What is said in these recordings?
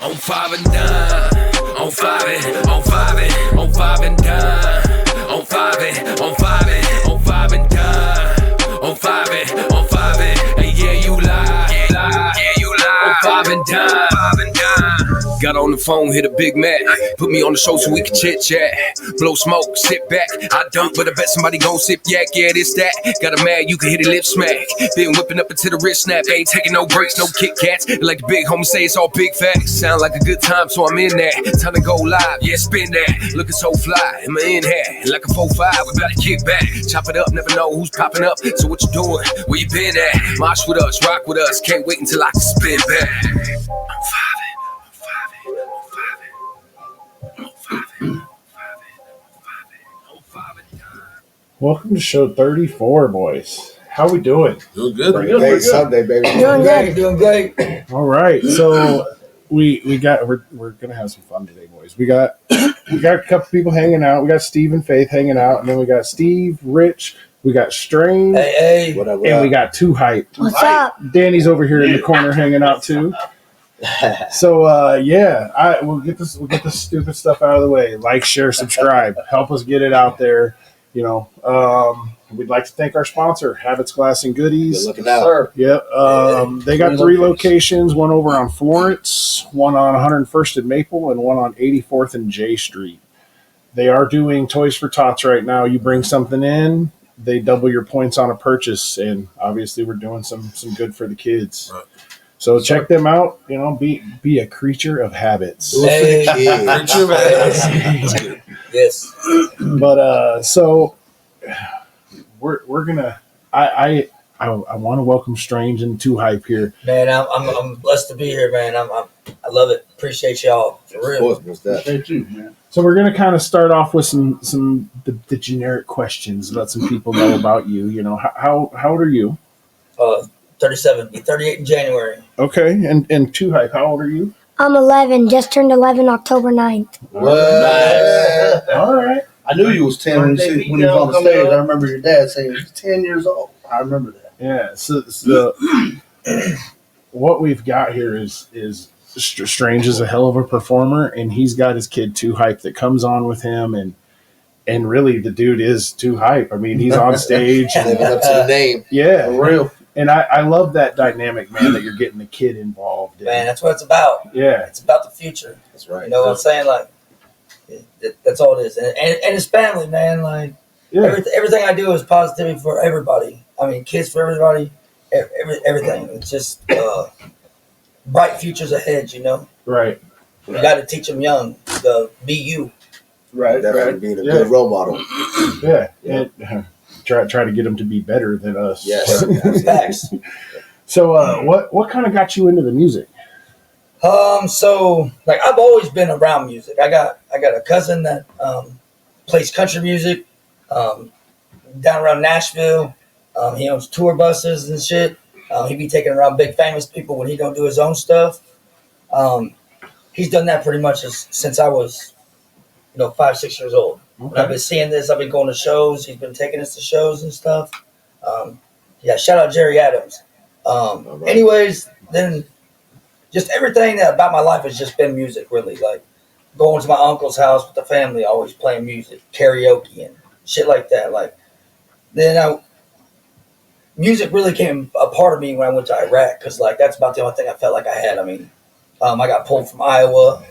On 5 and dime, on 5 and, on 5 and, on 5 and dime, on 5 and, on 5 and, on 5 and dime, on 5 and, on 5 and, hey, yeah, you lie, yeah, you lie, on 5 and dime, 5 and dime. Got on the phone, hit a Big Mac, put me on the show so we can chit chat, blow smoke, sit back. I dunk, but I bet somebody gon' sip yak. Yeah, this that. Got a mad, you can hit a lip smack. Been whipping up until the wrist snap. Ain't taking no breaks, no Kit Kats. Like the big homie say, it's all big facts. Sound like a good time, so I'm in there. Time to go live, yeah, spin that. Looking so fly, in my in hair, like a 4-5. We about to kick back, chop it up. Never know who's popping up. So what you doing? Where you been at? Mosh with us, rock with us. Can't wait until I can spin back. I'm 5 Welcome to show 34, boys. How we doing? Doing good. Great day Sunday, baby. Doing great. All right, so we're gonna have some fun today, boys. We got a couple people hanging out. We got Steve and Faith hanging out, and then we got Steve, Rich, we got Strange, Hey. What up? and we got Too Hype. What's up? Danny's over here in the corner hanging out too. So we'll get this stupid stuff out of the way. Like, share, subscribe, help us get it out there. You know, we'd like to thank our sponsor, Habits Glass and Goodies. Good looking out. Yep. They got 3 locations, one over on Florence, one on 101st and Maple, and one on 84th and J Street. They are doing Toys for Tots right now. You bring something in, they double your points on a purchase, and obviously we're doing some good for the kids. Right. So check them out. You know, be a creature of habits. Hey. Creature of habits. Yes. But so we're gonna. I want to welcome Strange and Too Hype here. Man, I'm blessed to be here, man. I love it. Appreciate y'all for real. Of course, what's that? Appreciate you, man. So we're gonna kind of start off with the generic questions, let some people know about you. You know, how old are you? 37, be 38 in January. Okay, and Too Hype, how old are you? I'm 11, just turned 11 October 9th. What? All right. I knew you was 10 when he was on the stage. I remember your dad saying he was 10 years old. I remember that. Yeah. So what we've got here is Strange is a hell of a performer, and he's got his kid Too Hype that comes on with him, and really the dude is Too Hype. I mean, he's on stage. Living up to the name. Yeah, For real. and I love that dynamic, man. That you're getting the kid involved in. Man, that's what it's about. Yeah. It's about the future. That's right. You know what I'm saying? Like, that's all it is. And his family, man. Like, Yeah. everything I do is positivity for everybody. I mean, kids for everybody. Everything. It's just bright futures ahead, you know? Right. You got to teach them young to be you. Right, Definitely being a good role model. Yeah. Yeah. And, try to get them to be better than us. Yes. Facts. So, what kind of got you into the music? So like I've always been around music. I got a cousin that plays country music down around Nashville. He owns tour buses and shit. He be taking around big famous people when he don't do his own stuff. He's done that pretty much since I was, 5-6 years old. Okay. I've been seeing this. I've been going to shows. He's been taking us to shows and stuff. Shout out Jerry Adams. Right. Anyways, then just everything about my life has just been music, really. Like going to my uncle's house with the family, always playing music, karaoke and shit like that. Like then music really became a part of me when I went to Iraq, because like that's about the only thing I felt like I had. I mean, I got pulled from Iowa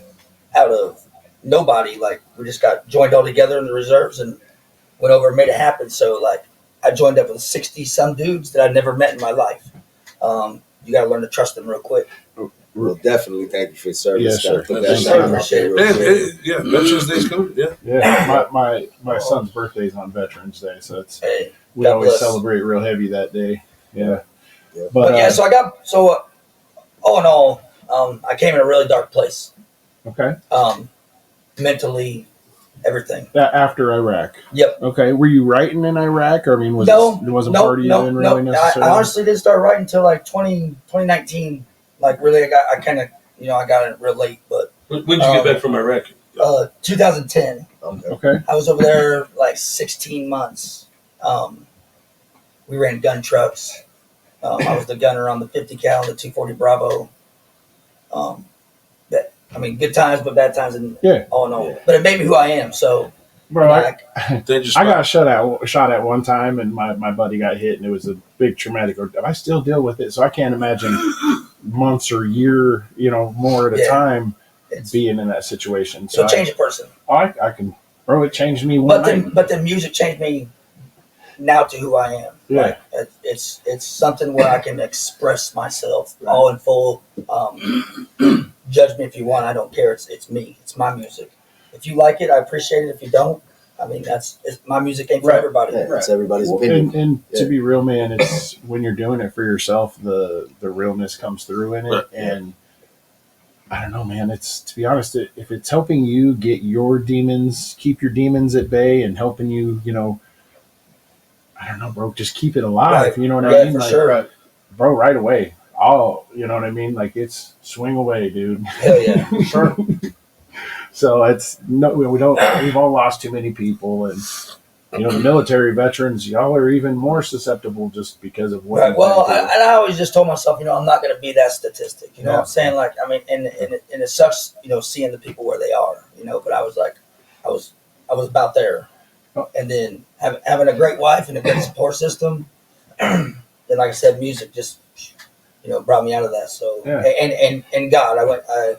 out of nobody. Like we just got joined all together in the reserves and went over and made it happen. So like I joined up with 60 some dudes that I'd never met in my life. You got to learn to trust them real quick. Well, definitely thank you for your service. Yes, sir. Put Yes, that sir. name out there real And, quick. yeah, Veterans Day's coming. Yeah. Yeah, my son's birthday's on Veterans Day, so Hey, we God always bless. celebrate real heavy that day. Yeah, Yeah. But yeah, so all in all, I came in a really dark place. okay. Mentally, everything. After Iraq. Yep. Okay, were you writing in Iraq, or I mean, it wasn't part of you in really I necessarily? honestly didn't start writing until like 2019. Like really, I kind of, I got it real late, but When did you get back from Iraq? 2010. Okay. Okay. I was over there like 16 months. We ran gun trucks. I was the gunner on the 50 cal, the 240 Bravo. I mean, good times, but bad times, and Yeah. all in all. But it made me who I am. So, Bro, like, I got shot at one time, and my buddy got hit, and it was a big traumatic. I still deal with it, so I can't imagine months or year, more at a time being in that situation. So it'll change a person. I can, bro. It changed me one night. But the music changed me now to who I am. Yeah. Like, it's something where I can express myself all in full. Judge me if you want. I don't care. It's me. It's my music. If you like it, I appreciate it. If you don't, I mean, my music ain't for everybody. Yeah, it's everybody's opinion. And to be real, man, it's when you're doing it for yourself, the realness comes through in it. And I don't know, man. It's, to be honest, if it's helping you get your demons, keep your demons at bay, and helping you, I don't know, bro, just keep it alive. Right. You know what I mean? For Like, sure. Bro, right away. You know what I mean? Like, it's swing away, dude. Hell yeah. Sure. So we've all lost too many people, and the military veterans, y'all are even more susceptible just because of what. Right. Well, I always just told myself, I'm not going to be that statistic. You know what I'm saying? Like, I mean, and it sucks, seeing the people where they are. But I was like, I was about there, and then having a great wife and a great support system. Then, like I said, music just, brought me out of that. So, and God, I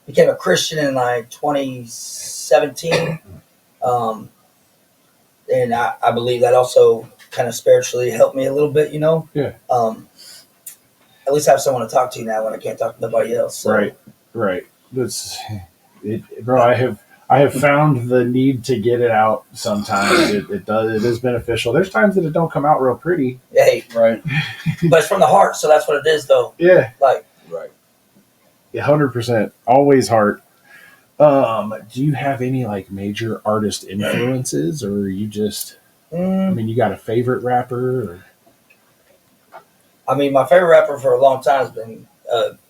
became a Christian in like 2017. And I believe that also kind of spiritually helped me a little bit, Yeah. At least I have someone to talk to now when I can't talk to nobody else. So. Right. Bro, I have found the need to get it out sometimes. It does. It is beneficial. There's times that it don't come out real pretty. Hey. Right. But it's from the heart, so that's what it is, though. Yeah. Like. Right. 100%. Always heart. Do you have any like major artist influences, or are you just? I mean, you got a favorite rapper? Or? I mean, my favorite rapper for a long time has been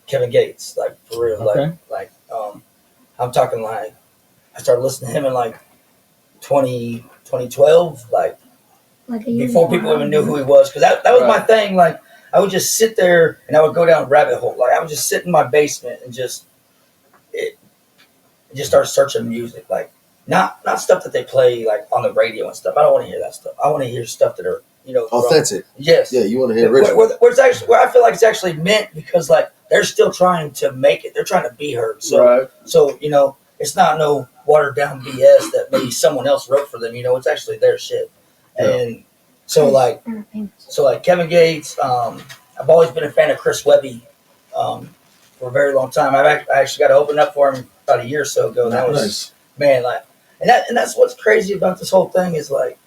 Kevin Gates. Like, for real. Okay. Like, I'm talking like I started listening to him in like 2012, like before people even knew who he was, because that was my thing. Like, I would just sit there and I would go down a rabbit hole. Like, I would just sit in my basement and just start searching music, like not stuff that they play like on the radio and stuff. I don't want to hear that stuff. I want to hear stuff that are authentic. Yes. Yeah, you want to hear original. Where it's actually, where I feel like it's actually meant, because like they're still trying to make it. They're trying to be heard. So it's not no watered down BS that maybe someone else wrote for them. It's actually their shit. Yeah. And so like Kevin Gates. I've always been a fan of Chris Webby. For a very long time. I actually got to open up for him about a year or so ago. And that was, man, like, and that's what's crazy about this whole thing is like,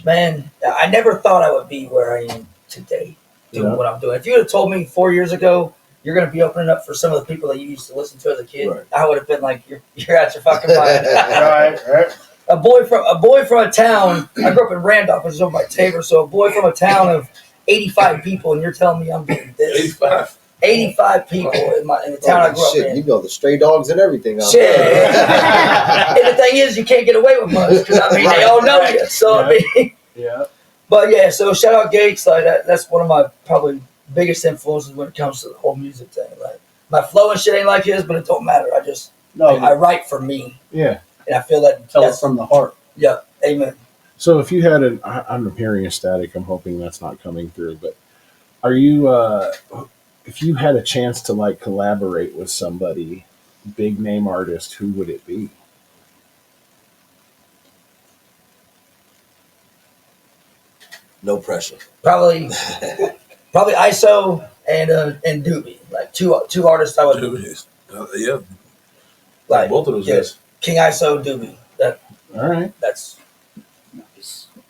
man, I never thought I would be where I am today doing what I'm doing. If you would have told me 4 years ago you're going to be opening up for some of the people that you used to listen to as a kid, I would have been like, you're out your fucking mind. Right. A boy from a town. I grew up in Randolph, which is over by Tabor. So a boy from a town of 85 people, and you're telling me I'm doing this. 85 people in the town I grew up in. You know the stray dogs and everything. Shit. And the thing is, you can't get away with much, because I mean they all know you. So I mean, But yeah, so shout out Gates. Like that's one of my probably biggest influences when it comes to the whole music thing. Like my flow and shit ain't like his, but it don't matter. I write for me. Yeah. And I feel that tell it from the heart. Yeah. Amen. So if you had I'm hearing a static. I'm hoping that's not coming through. But are you? If you had a chance to like collaborate with somebody, big name artist, who would it be? No pressure. Probably ISO and Doobie, like two artists I would yeah. Like both of those guys. King ISO, Doobie. All right. That's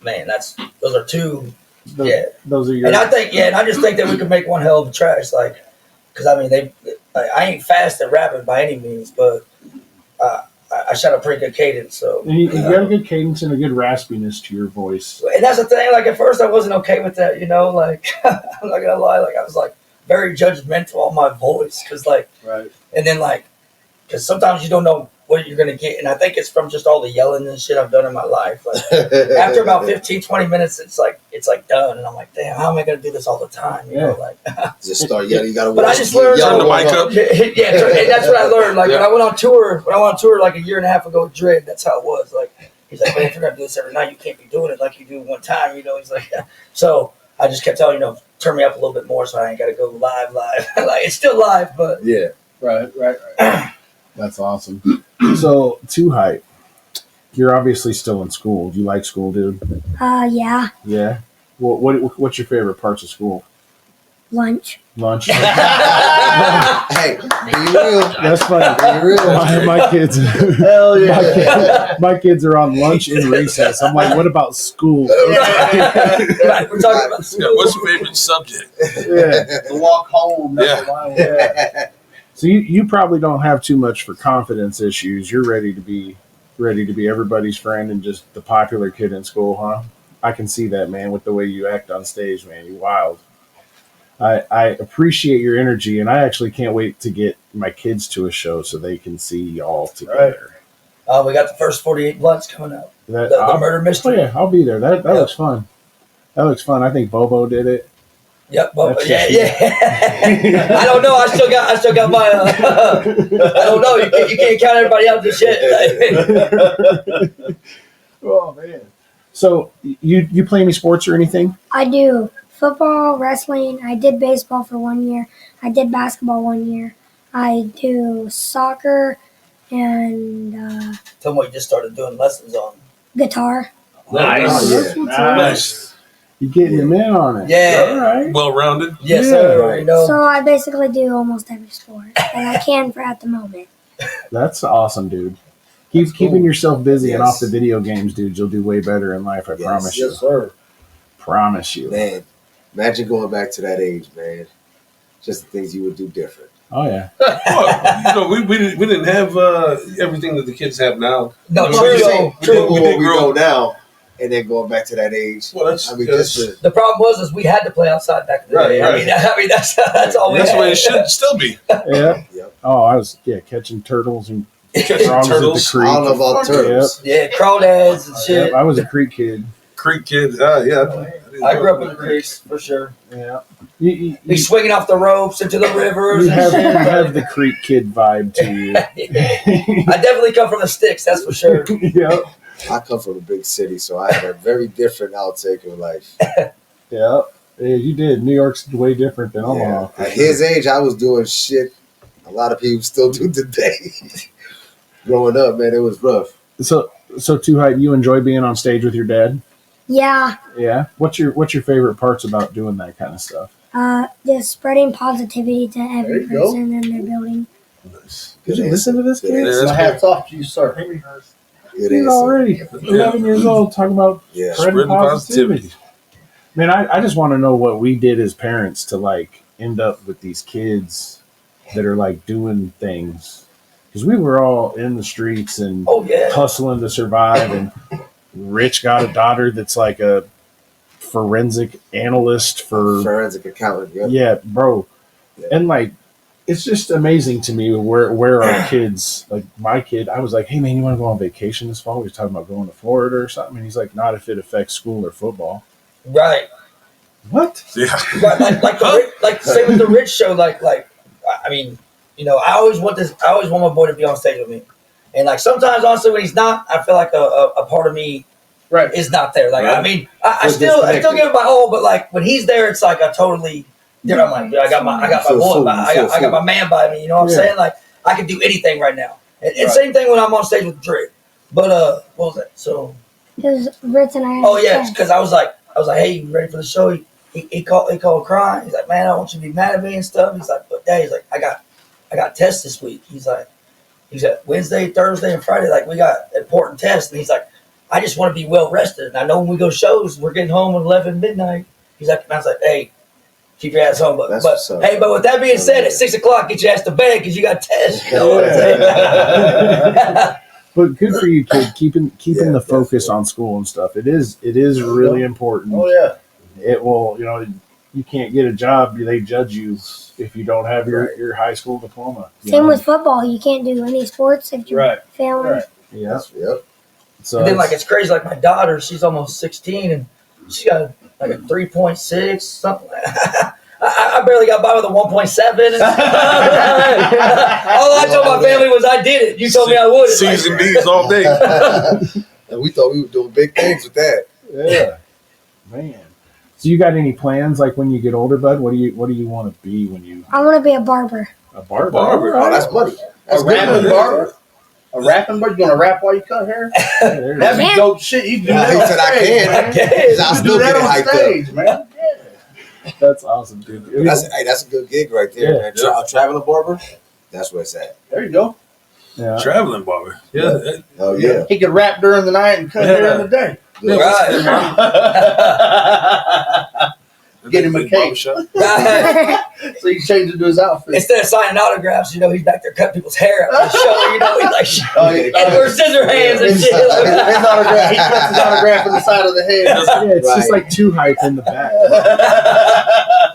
those are two. Those are your. And I just think that we could make one hell of a trash, like, because I mean I ain't fast at rapping by any means, but I shot a pretty good cadence. So you got a good cadence and a good raspiness to your voice. And that's the thing. Like at first I wasn't okay with that, Like I'm not gonna lie, like I was like very judgmental on my voice, because like, and then like, because sometimes you don't know what you're gonna get, and I think it's from just all the yelling and shit I've done in my life. Like after about 15, 20 minutes, it's like done, and I'm like, damn, how am I gonna do this all the time? You know, like just start yelling. You gotta. But I just learned. Turn the mic up. Yeah, and that's what I learned. Like when I went on tour like a year and a half ago with Dread, that's how it was. Like he's like, man, if you're gonna do this every night, you can't be doing it like you do one time. You know, he's like, so I just kept telling turn me up a little bit more, so I ain't gotta go live. Like it's still live, but yeah, Right. That's awesome. So, Two Hype, you're obviously still in school. Do you like school, dude? Yeah. Yeah. What's your favorite parts of school? Lunch. Lunch. hey, be real. That's funny. Be real. My kids. Hell yeah. My kids are on lunch and recess. I'm like, what about school? right, we're talking about school. Yeah, what's your favorite subject? Yeah. The walk home. That's Yeah. wild. So you probably don't have too much for confidence issues. You're ready to be everybody's friend and just the popular kid in school, huh? I can see that, man, with the way you act on stage, man. You're wild. I appreciate your energy, and I actually can't wait to get my kids to a show so they can see y'all together. We got the first 48 Blunts coming up. That, The murder Oh mystery. yeah, I'll be there. That looks fun. That looks fun. I think Bobo did it. Yep. But, That's yeah. just- Yeah. I don't know. I still got my. I don't know. You can't count everybody out just yet. Oh man. So you play any sports or anything? I do football, wrestling. I did baseball for 1 year. I did basketball 1 year. I do soccer and Tell me what you just started doing lessons on. guitar. Nice. Oh, that's what's up. Nice. You getting them in on it? Yeah. All right. Well-rounded. Yes, Yeah. sir. You know. So I basically do almost every sport that I can for at the moment. That's awesome, dude. Keep keeping yourself busy and Yes. off the video games, dude. You'll do way better in life. I Yes. promise you. Yes, sir. Promise you. Man, imagine going back to that age, man. Just the things you would do different. Oh yeah. Well, we didn't have everything that the kids have now. No, I'm true. just saying, True. look We what did we grow. know now, and then going back to that age. Well, that's I mean, that's, just The problem was we had to play outside back in the day. Right. I mean that's all we that's had. the way it should still be. Yeah. Yep. Oh, I was catching turtles and Catching frogs at the turtles, creek. I don't know about turtles. Yeah, crawdads and shit. Yep, I was a creek kid. creek kids. Yeah. I grew up in the creeks for sure. Yeah. You Be swinging off the ropes into the rivers. And have shit. the creek kid vibe to you. I definitely come from the sticks, that's for sure. Yep. I come from a big city, so I have a very different outtake of life. Yep. Yeah, you did. New York's way different than Omaha. Yeah. At his age, I was doing shit a lot of people still do today. Growing up, man, it was rough. So Two Hype, you enjoy being on stage with your dad? Yeah. Yeah. What's your favorite parts about doing that kind of stuff? Just spreading positivity to There every you go. person in their building. Nice. Did you listen to this Good kid? Yeah, answer. My hat's off to you, sir. Good He's answer. already 11 years old talking about Yeah. spreading Spreading positivity. Man, I just want to know what we did as parents to like end up with these kids that are like doing things. Because we were all in the streets and Oh yeah. hustling to survive, and Rich got a daughter that's like a forensic analyst for Forensic accountant. Yep. yeah, bro. Yeah. And like it's just amazing to me where our kids, like my kid, I was like, hey man, you want to go on vacation this fall? We were talking about going to Florida or something, and he's like, not if it affects school or football. Right. What? Yeah. Right. Like same with the Rich show. Like I mean, I always want my boy to be on stage with me. And like sometimes honestly when he's not, I feel like a part of me Right. is not there. Like Right. I mean, I Feel still give disconnected. it my all, but like when he's there, it's like a totally different. I'm like, dude, I got my Feel boy, full, I feel got full. my man by me. You know what I'm Yeah. saying? Like I can do anything right now. And Right. same thing when I'm on stage with Drake. But what was that? So Because Ritz and I. oh yeah, because I was like, hey, you ready for the show? He called crying. He's like, man, I don't want you to be mad at me and stuff. He's like, but Dad, he's like, I got tests this week. He's like Wednesday, Thursday, and Friday. Like we got important tests, and he's like, I just want to be well rested. And I know when we go shows, we're getting home at 11 midnight. He's like, and I was like, hey, keep your ass home. But That's what's up. hey, but with that being said, at 6 o'clock, get your ass to bed because you got tests. You know what I'm saying? But good for you, kid. Keeping Yeah, the focus definitely. on school and stuff. It is really important. Oh yeah. It will, you can't get a job. They judge you if you don't have your high school diploma. Same with football. You can't do any sports if you're failing. Right. Yeah. Yep. So And then like it's crazy. Like my daughter, she's almost 16, and she got like a 3.6 something. I barely got by with a 1.7. All I told my family was I did it. You told me I would. C's and D's all day. And we thought we were doing big things with that. yeah, man. So you got any plans like when you get older, bud? What do you want to be when you I want to be a barber. a barber? Barber. Oh, that's money. That's A rapping good. barber? A rapping barber? You gonna rap while you cut hair? Yeah, there you That'd go. be dope shit. You can do Nah, that he on said I stage, can. man. Because I You still do that get it on hyped stage, man. That's awesome, dude. That's a good gig right there, Yeah. man. A traveling barber, that's where it's at. There you go. yeah. Traveling barber. Yeah. Oh yeah. He could rap during the night and cut hair in the day. Right. Get him a cake. So he changed into his outfit. Instead of signing autographs, he's back there cutting people's hair up for the show. He's like, Oh, yeah. and we're scissor hands and shit. His autograph, he cuts his autograph in the side of the head. Yeah, it's just Right. like too hype in the back.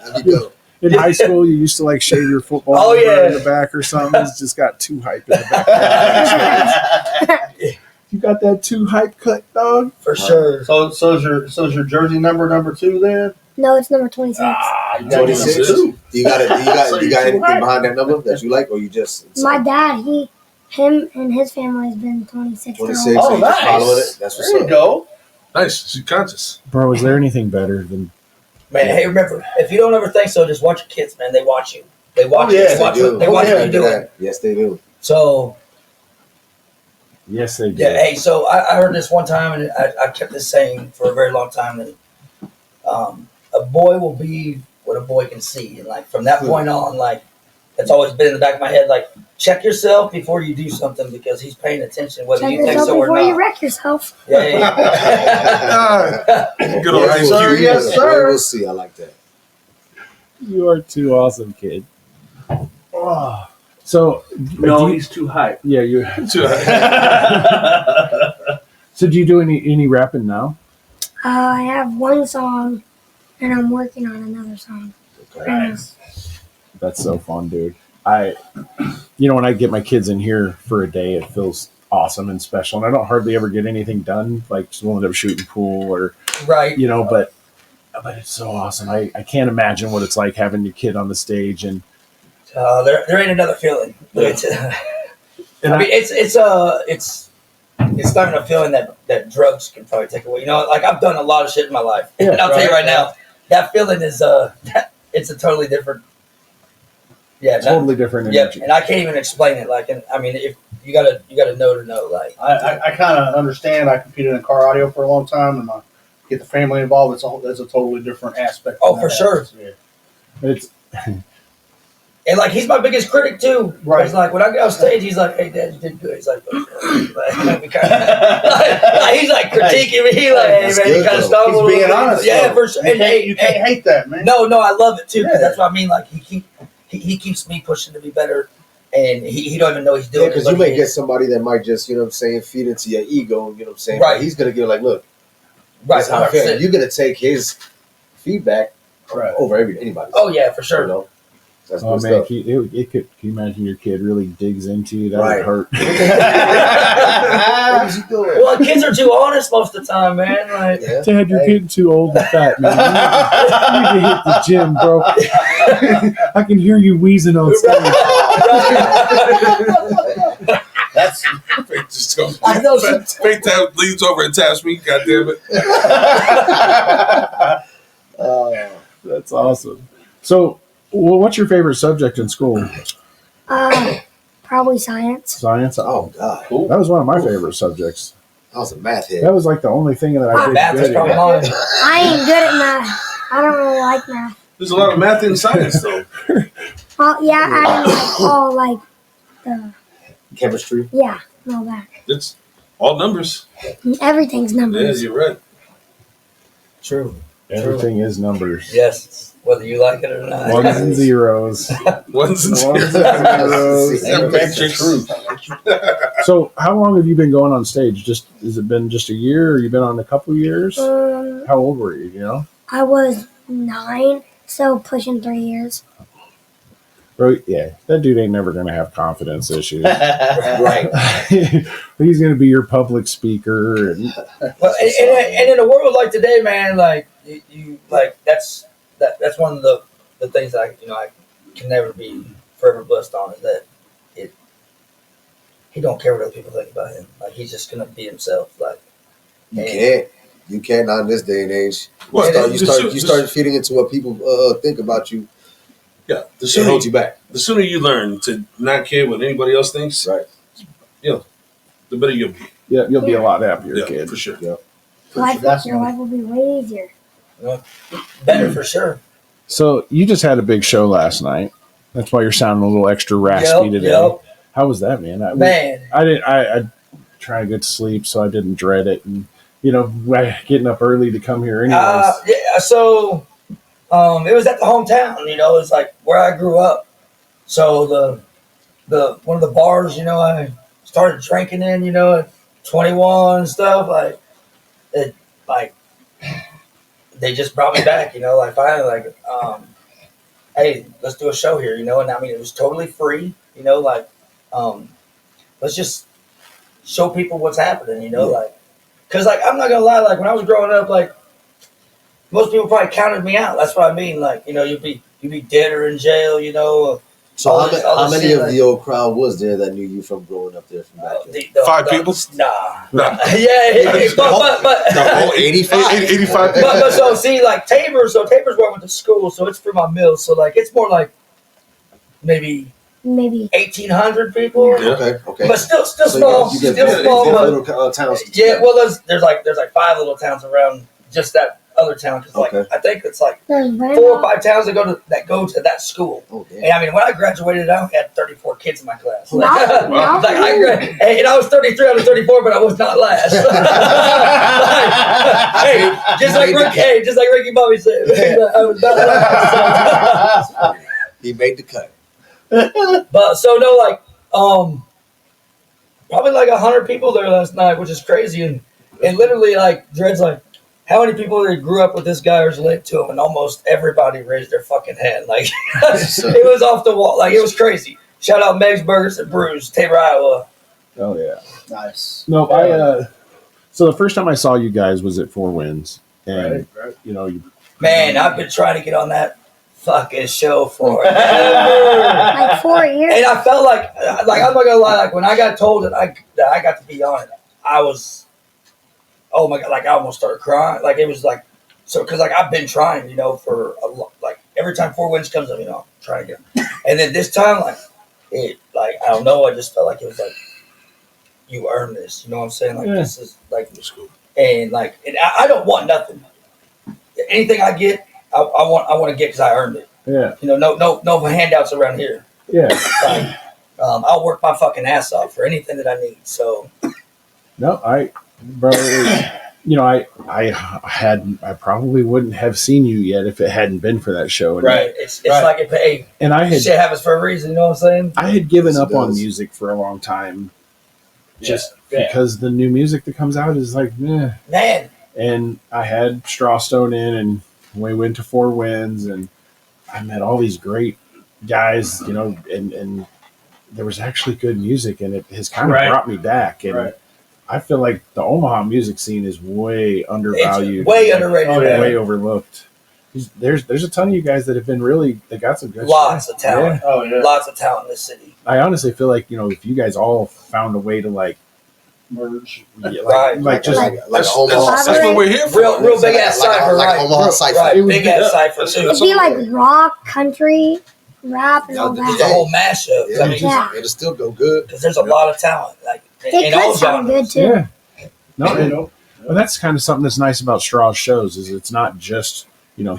That'd be dope. In high school, you used to like shave your football Oh, number yeah. in the back or something. It's just got too hype in the back. You got that too hype cut, dog? For sure. So's your jersey number 2 then? No, it's number 26. Ah, you got 26. number 2. Do you got So you you got too anything hype. behind that number that you like, or you just My dad, him and his family has been 26. 26? their Oh, whole So you just nice. following it. That's what's There you up. go. Nice. She's conscious. Bro, is there anything better than Man, hey, remember, if you don't ever think so, just watch your kids, man. They watch you. They watch Oh, you. yeah, They They watch, do. what, they watch Oh, what yeah. you're doing. Yes, they do. So, yes they do? yeah, hey, so I heard this one time, and I kept this saying for a very long time, that a boy will be what a boy can see. And, like, from that point on, like, it's always been in the back of my head, like, check yourself before you do something because he's paying attention, whether Check you think yourself so or before you not. wreck yourself. Yeah. Good old Yes, Ice sir. Cube. Yes, sir. We'll see. I like that. You are too awesome, kid. Oh. So, No, do you- he's too hype. yeah, you. So, do you do any rapping now? I have one song, and I'm working on another song. Okay. That's so fun, dude. When I get my kids in here for a day, it feels awesome and special. And I don't hardly ever get anything done, like just we'll end up shooting pool or, Right. but it's so awesome. I can't imagine what it's like having your kid on the stage and There ain't another feeling. It's, And I mean, it's not even a feeling that drugs can probably take away. Like I've done a lot of shit in my life, Yeah, and I'll tell you right now, that feeling is it's a totally different. Yeah, totally different Yeah, energy. and I can't even explain it. Like, I mean, if you gotta know to know. Like, I kind of understand. I competed in car audio for a long time, and get the family involved. It's a totally different aspect. Oh, for sure. Yeah. It's and like he's my biggest critic too. Right. He's like when I get off stage, he's like, "Hey, Dad, you did good." He's like, he's like critiquing me. He like, "Hey, That's man, you good, kind of though. stumbled." He's being a little bit." honest. Yeah, though. for sure. You can't hate that, man. No, I love it too. 'Cause Yeah. That's what I mean. Like he keeps me pushing to be better, and he don't even know he's doing Yeah, it. because but you may he get is. somebody that might just, feed into your ego, Right. But he's going to give like, look, right. that's how I feel. 100%. You're going to take his feedback Right. over anybody's. Oh yeah, for sure. That's oh good man, stuff. can you imagine your kid really digs into you? That Right. would hurt. What is he doing? Well, kids are too honest most of the time, man. Like, Yeah. Dad, you're Hey. getting too old and fat, man. You need to hit the gym, bro. I can hear you wheezing on stage. That's Fake just goes. I know. Fake that leads over and taps me. God damn it. That's awesome. So, what's your favorite subject in school? Probably science. Science. Oh, God. That was one of my favorite subjects. I was a math head. That was like the only thing that I did math is good probably at. mine. I ain't good at math. I don't really like math. There's a lot of math in science, though. Oh yeah, I like all like the Chemistry. all that. It's all numbers. Everything's Yeah, numbers. you're right. True. Everything is numbers. Yes, whether you like it or not. Ones and zeros. Ones and Ones and zeros. zeros. That's the truth. So, how long have you been going on stage? Has it been just a year, or you been on a couple years? Um, How old were you? I was 9, still pushing 3 years. Bro, yeah, that dude ain't never gonna have confidence issues. Right. He's gonna be your public speaker, and Well, and in a world like today, man, like you like that's one of the things I can never be forever blessed on is that he don't care what other people think about him. Like he's just gonna be himself. Like You can't not in this day and age. Well, You start feeding into what people think about you. Yeah, the It sooner holds you back. the sooner you learn to not care what anybody else thinks, Right. The better you'll be. yeah, you'll be a lot happier, Yeah, kid. for sure. Yeah. Your life will be way easier. better for sure. So you just had a big show last night. That's why you're sounding a little extra raspy today. Yep. How was that, man? Man. I try to get to sleep, so I didn't dread it, and getting up early to come here anyways. Yeah, so it was at the hometown, it's like where I grew up. So the one of the bars, I started drinking in, at 21 and stuff, they just brought me back, like finally hey, let's do a show here, and I mean it was totally free, let's just show people what's happening, because I'm not gonna lie, like when I was growing up, like most people probably counted me out. That's what I mean. Like, you'd be dead or in jail, So all how this many shit, of the old crowd was there that knew you from growing up there from back then? 5 people? Nah. Nah. Yeah, but The whole 85. 85 people. but so see, like Tabor's where I went to school, so it's for my mill. So like it's more like maybe 1,800 people. Yeah. Okay. But still So small, you get still small. But little towns. yeah, well, there's like 5 little towns around just that other town. Cause like Okay. I think it's like There's 4 or 5 towns that go to that school. Oh, damn. And I mean, when I graduated, I only had 34 kids in my class. Wow. Like, and I was 33 out of 34, but I was not last. Just like Ricky Bobby said, I was not last. He made the cut. But so no, like probably like 100 people there last night, which is crazy. And literally, like Dred's like, how many people that grew up with this guy or is related to him? And almost everybody raised their fucking hand. Like it was off the wall. Like it was crazy. Shout out Meg's Burgers and Brews, Tabor, Iowa. Oh yeah. Nice. No, so the first time I saw you guys was at Four Winds, and Right. Man, I've been trying to get on that fucking show for Like 4 years. and I felt like I'm not gonna lie, like when I got told that I got to be on it, I was, oh my god, like I almost started crying. Like it was like, so because like I've been trying, for a lot, like every time Four Winds comes up, I'm trying to get, and then this time, like I don't know, I just felt like it was like, you earned this, you know what I'm saying? Like this is like, and like, and I don't want nothing. Anything I get, I want to get because I earned it. yeah, No handouts around here. yeah. Like, I'll work my fucking ass off for anything that I need. So, No, bro, I probably wouldn't have seen you yet if it hadn't been for that show. And right, it's like it pay. And I had Shit happens for a reason. You know what I'm saying? I had given Yes, it up on does. music for a long time, just Yeah. because the new music that comes out is like, meh. Man, And I had Strawstone in, and we went to Four Winds, and I met all these great guys, and there was actually good music, and it has kind of Right. brought me back. And Right. I feel like the Omaha music scene is way undervalued, it's way underrated. Oh, yeah. way overlooked. There's a ton of you guys that have been they got some good Lots shit. of talent. Oh yeah. Lots of talent in this city. I honestly feel like, if you guys all found a way to Merge. Right. just like That's Omaha. that's what we're here for. Real big ass Like cipher, like right? Omaha Cypher. Right, It would big be- ass cipher that's- too. It'd be like rock, country, rap, and all It's a that. whole mashup. Yeah, I mean, Yeah. it'll still go good. because there's a lot of talent, like They in all could sound genres. good too. yeah. No, and well, that's kind of something that's nice about Straw's shows is it's not just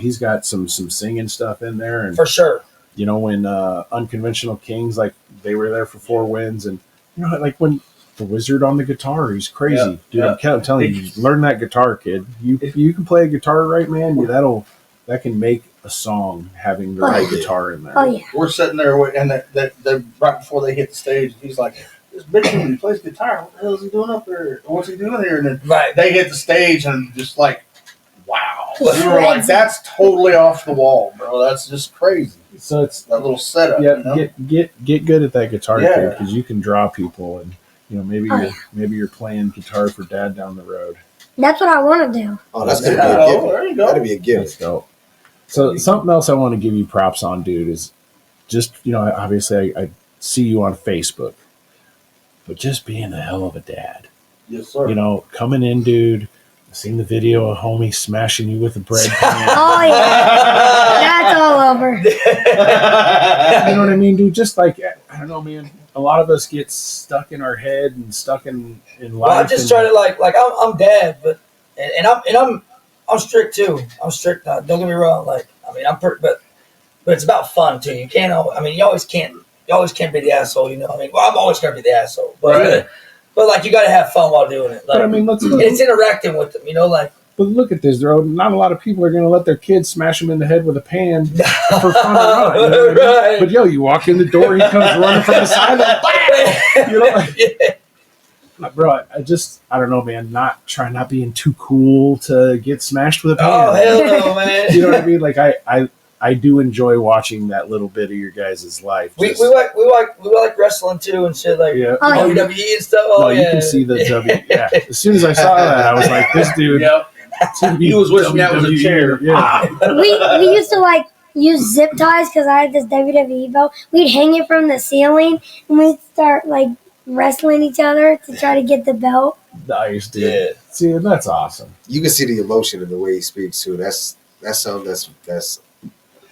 he's got some singing stuff in there, and For sure. when Unconventional Kings, like they were there for Four Winds, and like when the Wizard on the guitar, he's crazy, Yeah, dude. yeah. I'm telling you, learn that guitar, kid. If you can play a guitar right, man, that can make a song having the Oh, right yeah. guitar in there. Oh yeah. We're sitting there, and that right before they hit the stage, he's like, "This bitch when he plays guitar, what the hell is he doing up there? What's he doing here?" And then Right. they hit the stage, and just like, wow. We were like, that's totally off the wall, bro. That's just crazy. So it's That little setup. yeah. You know? Get good at that guitar Yeah. because you can draw people, and maybe you're playing guitar for dad down the road. That's what I want to do. Oh, that's gonna Yeah, be a given. there you go. That'd be a Let's given. go. So something else I want to give you props on, dude, is just obviously I see you on Facebook, but just being a hell of a dad. Yes, sir. Coming in, dude. I seen the video of homie smashing you with a bread pan. Oh yeah, that's all over. You know what I mean, dude? Just like, I don't know, man. A lot of us get stuck in our head and stuck in life. Well, I just try to like I'm dad, but and I'm strict too. I'm strict. Don't get me wrong. Like but it's about fun too. You can't. You always can't be the asshole. Well, I'm always gonna be the asshole, but. Right. But like you got to have fun while doing it. Like, But let's look. it's interacting with them, like. But look at this, bro. Not a lot of people are going to let their kids smash them in the head with a pan for fun or not. You know what I mean? Right. But you walk in the door, he comes running from the side, bro. I don't know, man. Not being too cool to get smashed with a pan. Oh hell no, man. You know what I mean? Like I do enjoy watching that little bit of your guys' life. We like wrestling too and shit like Yeah. Oh, yeah. WWE and stuff. Oh, No, yeah. you can see the W. Yeah. As soon as I saw that, I was like, this dude. Yep. He was wishing that was a chair. Yeah. We used to use zip ties because I had this WWE belt. We'd hang it from the ceiling and we'd start wrestling each other to try to get the belt. Nice, dude. Yeah. See, that's awesome. You can see the emotion in the way he speaks too. That's something that's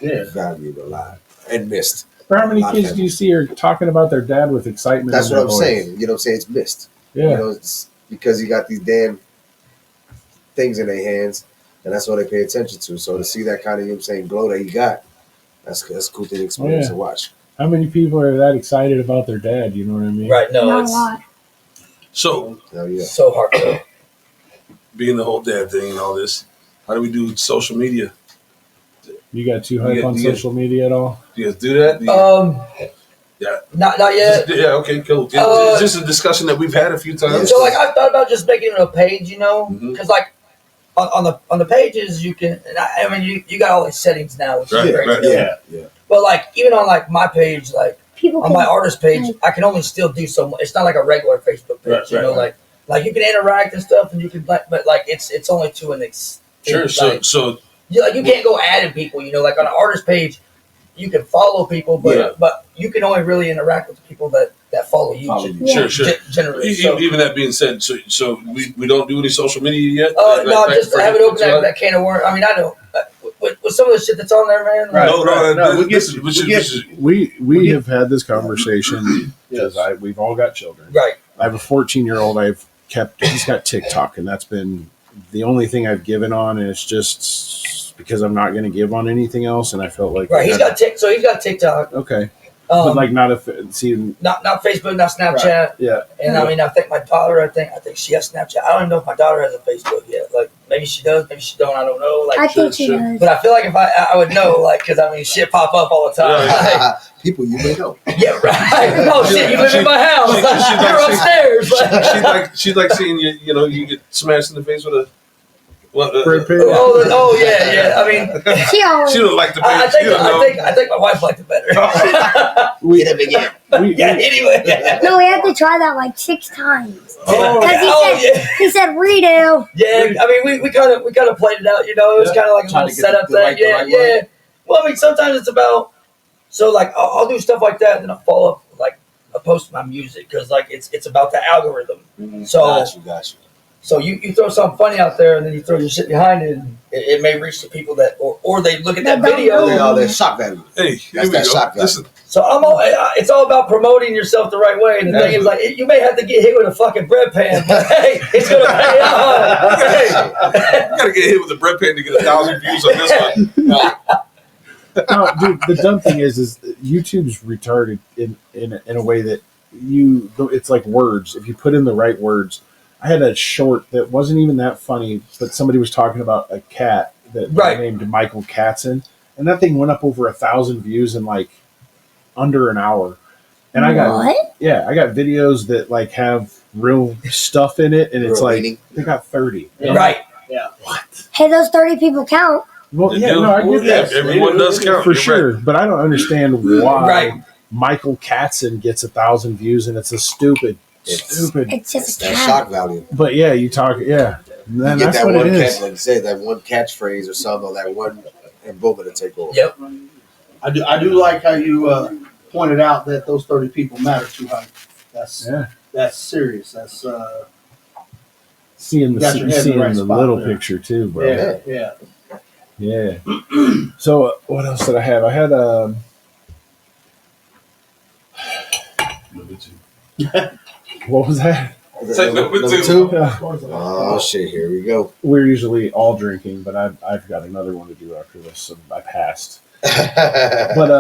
valued a lot and missed. For how many kids do you see are talking about their dad with excitement? That's in what their I'm voice? saying. You know what I'm saying? It's missed. Yeah. It's because you got these damn things in their hands, and that's what they pay attention to. So to see that kind of, glow that you got, that's a cool thing to experience and watch. How many people are that excited about their dad? You know what I mean? Right. No, Not a it's lot. So, Hell yeah. so hard. being the whole dad thing and all this, how do we do social media? You got too hype on social media at all? Do you guys do that? Yeah. Not yet. Okay, cool. It's just a discussion that we've had a few times. So I thought about just making it a page, Mhm. because on the pages you can. You got all these settings now, which Right, is great. right. Yeah. But even on my page, People on can, my artist page, I can only still do so much. It's not like a regular Facebook page, Right. Like you can interact and stuff, and you can, but it's only to an extent. Sure. So You can't go adding people. Like on an artist page, you can follow people, but you can only really interact with the people that follow you. Yeah. sure. Generally, so, Even that being said, so we don't do any social media yet. no, just to have it open that can of worms. I know with some of the shit that's on there, man. Right. No, We We have had this conversation because we've all got children. Right. I have a 14-year-old. He's got TikTok, and that's been the only thing I've given on, and it's just because I'm not going to give on anything else, and I felt like Right. He's got TikTok. okay, but not Not Facebook, not Snapchat. yeah. And I think my daughter. I think she has Snapchat. I don't even know if my daughter has a Facebook yet. Maybe she does, maybe she don't. I don't know. I think she does. But I feel like if I would know, because shit pop up all the time. People you may know. Yeah, right. Oh shit, you live in my house. You're upstairs. She's like seeing you. You get smashed in the face with a. Bread pan. Oh yeah. She always. She don't like the I face. think my wife liked it better. Get him again. Anyway. No, we have to try that 6 times. Oh, yeah. He said redo. Yeah, we kind of played it out. It was kind of like a Trying little to get setup the thing. right way. Well, sometimes it's about. So I'll do stuff like that, and then I'll follow up I post my music because it's about the algorithm. So Got you. So you throw something funny out there, and then you throw your shit behind it, and it may reach the people that, or they look at that video. There's shock value. Hey, here That's we that go. shock value. Listen, So it's all about promoting yourself the right way. And the thing is, you may have to get hit with a fucking bread pan, but hey, it's gonna pay off. you gotta get hit with a bread pan to get 1,000 views on this one. No, dude, the dumb thing is YouTube's retarded in a way that it's like words. If you put in the right words, I had a short that wasn't even that funny, but somebody was talking about a cat that named Michael Katzen, and that thing went up over 1,000 views in under an hour. And I got videos that have real stuff in it, and it's Real meaning. they got 30. Right. Yeah. What? hey, those 30 people count. Well, They yeah, do. no, I get that. Everyone does count For You're sure. right. But I don't understand why Right. Michael Katzen gets 1,000 views and it's a stupid. It's just It's a that cat. shock value. But yeah, you talk, yeah. You Then get that's that what one it is. catch, like you said, that one catchphrase or something, or that one, and boom, it'll take over. Yep. I do like how you pointed out that those 30 people matter to Hike. That's serious. That's Seeing You got your head in seeing the right the spot little there. picture too, bro. yeah. Yeah. So what else did I have? I had Number two. what was that? Say number Number two. Oh shit! Here we go. We're usually all drinking, but I've got another one to do after this, so I passed. But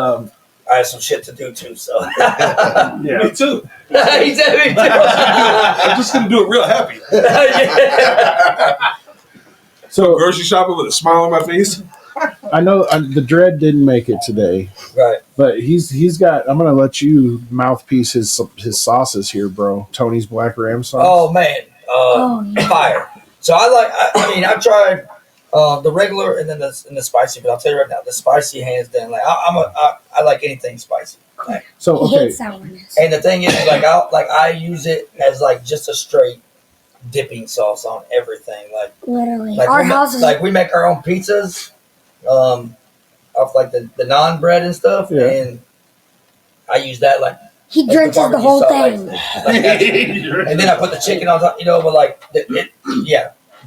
I have some shit to do too, so. yeah. Me too. He said me too. I'm just gonna do it real happy. So Grocery shopping with a smile on my face. I know the Dread didn't make it today, Right. but he's got. I'm gonna let you mouthpiece his sauces here, bro. Tony's Black Ram sauce. Oh man, yeah. fire. So I mean, I've tried the regular and then the spicy, but I'll tell you right now, the spicy hands down. Like I like anything spicy. Like, So He okay, hates sourness. and the thing is, like I use it as like just a straight dipping sauce on everything. Literally. Like Our we house is like we make our own pizzas, off like the non bread and stuff, Yeah. and I use that like. he Like drenches the barbecue whole sauce, thing. like that. And then I put the chicken on top, but like,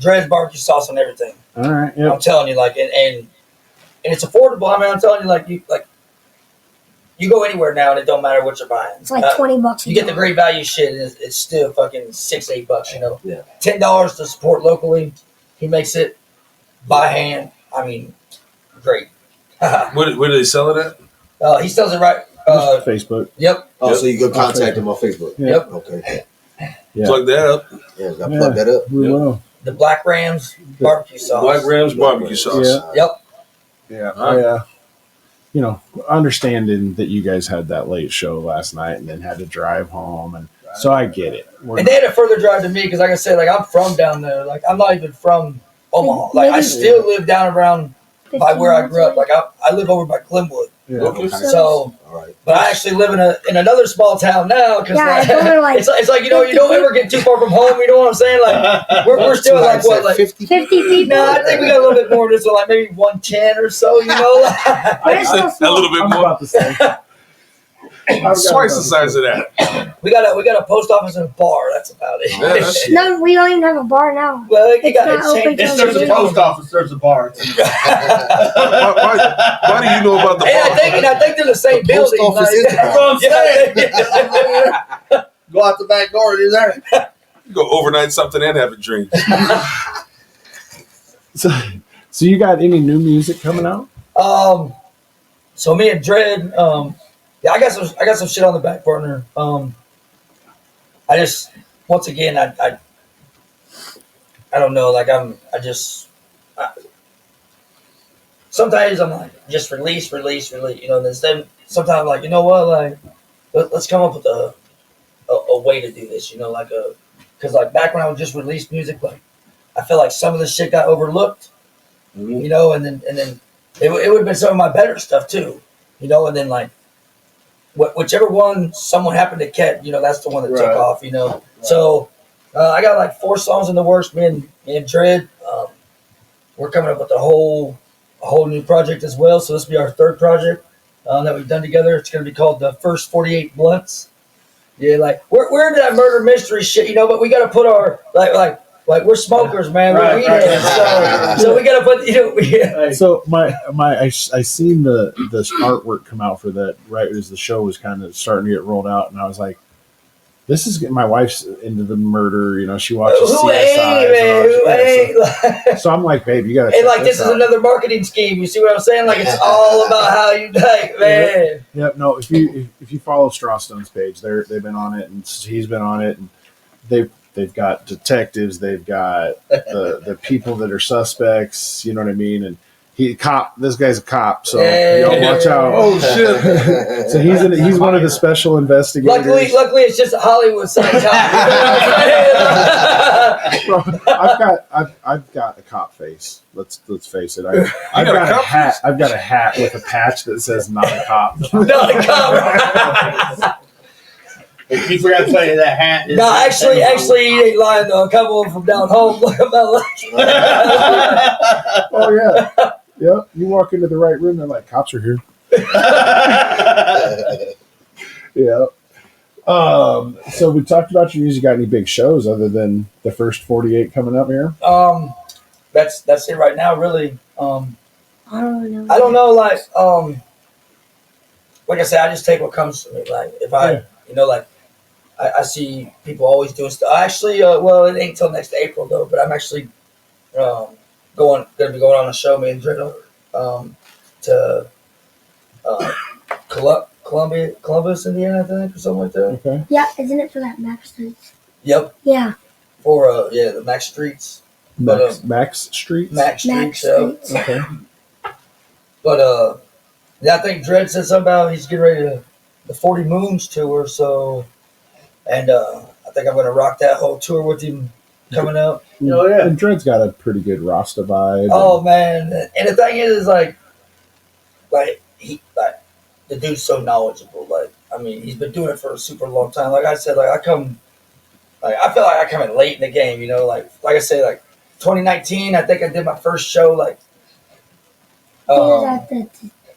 Dread's barbecue sauce on everything. all right, I'm yep. telling you, like, and it's affordable. I mean, I'm telling you, you go anywhere now and it don't matter what you're buying. It's like $20 a You get the jar. great value shit, and it's still fucking $6-8. Yeah. $10 to support locally. He makes it by hand. I mean, great. Where do they sell it at? He sells it right. Facebook. Yep. Oh, so you go Yep. contact him on Facebook. Yeah. Yep. Okay. Yeah. Plug that up. Yeah, gotta plug that up. We Yep. will. The Black Rams barbecue sauce. Black Rams barbecue sauce. Yeah. Yep. Yeah, All understanding that you guys had that late show last night and then had to drive home, and so I get it. And they had a further drive to me because, like I said, like I'm from down there. Like I'm not even from Omaha. Like I still live down around by where I grew up. Like I live over by Glenwood. Yeah. Okay. So, All right. but I actually live in another small town now because Yeah, it's only like it's like you don't ever get too far from home. You know what I'm saying? Like we're still like what, like 50 50 people. no, I think we got a little bit more than this, so like maybe 110 or so. You know, But it's still A small. little bit I'm more. about to say. Twice the size of that. we got a post office and a bar. That's about it. Yeah, that's- No, we don't even have a bar now. Well, you It's got not open changed. till There's a June. post office. There's a bar. Why do you know about the And bar? I think they're the same The post building. office is the That's bar. what I'm saying. Go out the back door. You're there. You go overnight something and have a drink. So you got any new music coming out? So me and Dread, yeah, I got some shit on the back burner. I just once again I don't know, like sometimes I'm like just release, and then sometimes I'm like, you know what, like let's come up with a way to do this, because like back when I would just release music, like I feel like some of the shit got overlooked, and then it would have been some of my better stuff too, and then like whichever one someone happened to catch, that's the one that took Right. off, So I got like 4 songs in the works. Me and Dread, we're coming up with a whole new project as well. So this will be our 3rd project that we've done together. It's going to be called The First 48 Blunts. Yeah, like we're into that murder mystery shit, but we got to put our like we're smokers, man. We're Right, weed right. heads, so we got to put So I seen the artwork come out for that right as the show was kind of starting to get rolled out, and I was like, this is getting my wife's into the murder. She watches Who CSI. ain't, man? Who ain't? So I'm like, babe, you gotta. And check like this is out. another marketing scheme. You see what I'm saying? Like it's all about how you like, man. Yep. No, if you follow Strawstone's page, they've been on it, and he's been on it, and they've got detectives, they've got the people that are suspects. You know what I mean? And This guy's a cop, so Yeah. y'all watch out. Oh shit! So he's one of the special investigators. Luckily, it's just a Hollywood side cop. Bro, I've got a cop face. Let's face it. I've got a got a cop hat. face? I've got a hat with a patch that says "Not a cop." Not a cop. You forgot to tell you that hat. No, actually, he ain't lying though. A couple of them from down home look about like. Oh yeah, yep. You walk into the right room, they're like, "Cops are here." Yeah. So we talked about your music. Got any big shows other than the first 48 coming up here? That's it right now. Really. I don't know. I don't know. Like I said, I just take what comes to me. Like if I, like. I see people always doing stuff. Actually, well, it ain't till next April though. But I'm actually going to be going on a show, me and Driddle, to Columbus, Indiana, I think, or something like that. Okay. Yeah, isn't it for that Mac Streets? Yep, Yeah, for the Mac Streets, Max Street. Mac Mac Streets. Yeah. Streets. Okay. But I think Dredd said something about he's getting ready to the 40 Moons tour. So, and I think I'm going to rock that whole tour with him coming up. Oh, yeah. And Dredd's got a pretty good Rasta vibe. Oh man! And the thing is like the dude's so knowledgeable. Like, I mean, he's been doing it for a super long time. Like I said, I feel like I come in late in the game. Like I say, like 2019, I think I did my first show. Like, I think it was at the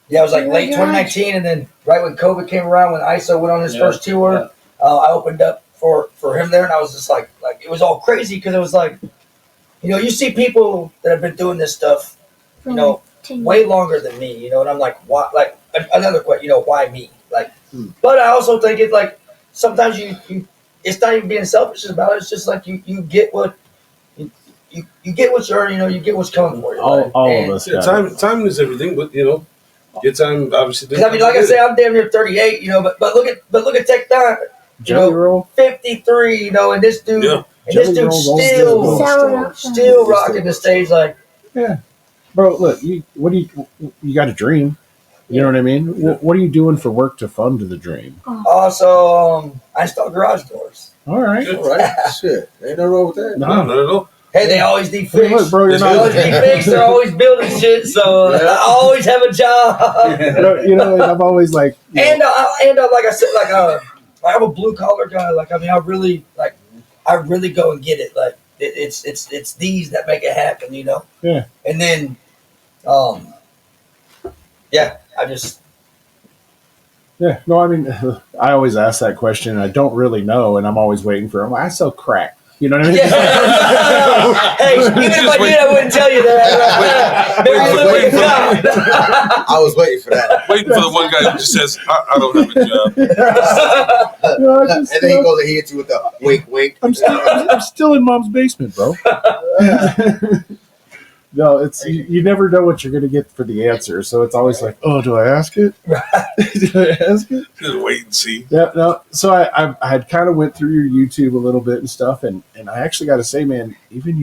yeah, it was like late 2019, and then right when COVID came around, when ISO went on his first tour, I opened up for him there, and I was just like it was all crazy because it was like, you see people that have been doing this stuff, way longer than me, and I'm like, why? Like another question, why me? Like, but I also think it's like sometimes you it's not even being selfish about it. It's just like you get what you get what you earn. You get what's coming for you. all of us. Yeah, time is everything, but your time obviously. I mean, like I say, I'm damn near 38. But look at Tech Nine. Jelly Roll. 53. And this dude, Yeah. and this dude's still rocking the stage like. Yeah, bro. Look, you got a dream. You know what I mean? What are you doing for work to fund the dream? Also, I install garage doors. All right. Shit, ain't no wrong with that. No. Not at all. Hey, they always need Hey, fixed. look, bro, you're They always need fixed. They're always building shit, so I always have a job. I'm always like, And like I said, I'm a blue collar guy. Like, I mean, I really go and get it. Like, it's these that make it happen, Yeah. And then, Yeah, no, I mean, I always ask that question. I don't really know, and I'm always waiting for them. I sell crack. You know what I mean? Yeah. Hey, even if I did, I wouldn't tell you that. I was waiting for that. Waiting for the one guy who just says, I don't have a job. And then he goes and he hits you with the wink, wink. I'm still in mom's basement, bro. No, it's you never know what you're going to get for the answer, so it's always like, oh, do I ask it? Do I ask it? Just wait and see. Yeah, no. So I had kind of went through your YouTube a little bit and stuff, and I actually got to say, man, even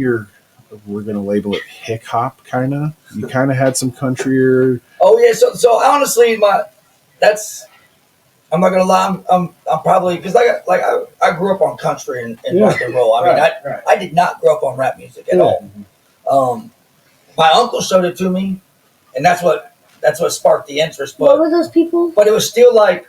we're going to label it hick hop kind of. You kind of had some country or. Oh yeah, so honestly, I'm not gonna lie, I'm probably because I grew up on country and rock and roll. I mean, I did not grow up on rap music at all. My uncle showed it to me, and that's what sparked the interest. But what were those people? But it was still like,